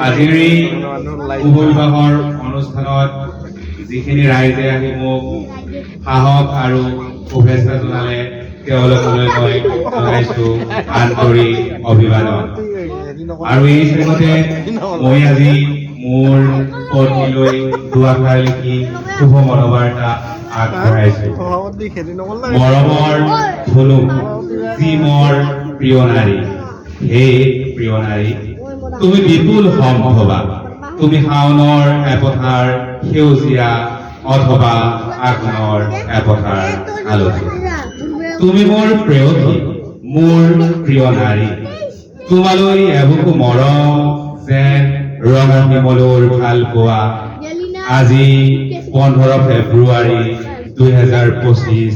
আজিৰ এই শুভবিবাহৰ অনুষ্ঠানত যিখিনি ৰাইজে আহি মোক সাহস আৰু শুভেচ্ছা জনালে তেওঁলোকলৈ মই জনাইছো আন্তৰিক অভিবাদন। আৰু এই সময়তে মই আজি মোৰ পত্নীলৈ দুআষাৰ লিখি শুভ মনোবাৰ্তা আগবঢ়াইছো। মৰমৰ ধনু যি মোৰ প্ৰিয় নাৰী, হে প্ৰিয় নাৰী, তুমি বিপুল সম্ভৱা, তুমি শাওনৰ এপথাৰ সেউজীয়া অথবা আঘোণৰ এপথাৰ আলতী। তুমি মোৰ প্ৰেয়সী, মোৰ প্ৰিয় নাৰী, তোমালৈ এবুকু মৰম যেন ৰঙা শিমলুৰ ভাল পোৱা। আজি 15 ফেব্ৰুৱাৰী 2025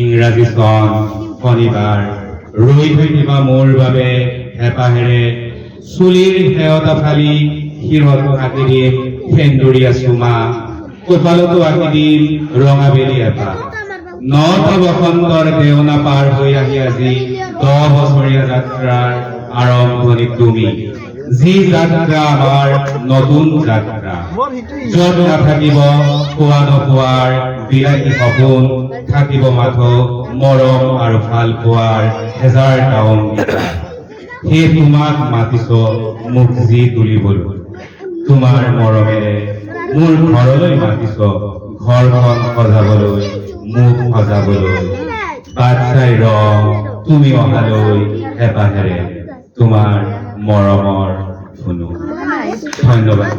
ইংৰাজী চন শনিবাৰ। ৰৈ থাকিবা মোৰ বাবে হেঁপাহেৰে, চুলিৰ সেৱতা ফালি শিৰতো আঁকি দিম সেন্দুৰীয়া চুমা, কপালতো আঁকি দিম ৰঙা বেলি এপাহ। 9টা বসন্তৰ দেওনা পাৰ হৈ আহি আজি 10 বছৰীয়া যাত্ৰাৰ আৰম্ভণি তুমি, যি যাত্ৰা আমাৰ নতুন যাত্ৰা, য'ত নাথাকিব খোৱা নোখোৱাৰ বিলাসী সপোন, থাকিব মাথো মৰম আৰু ভাল পোৱাৰ হেজাৰটা অংগীকাৰ। সেই তোমাক মাতিছ মোক যি তুলিবলৈ, তোমাৰ মৰমেৰে মোৰ ঘৰলৈ মাতিছ ঘৰখন সজাবলৈ, মোক সজাবলৈ। বাট চাই ৰওঁ তুমি অহালৈ হেঁপাহেৰে, তোমাৰ মৰমৰ ধনু। ধন্যবাদ।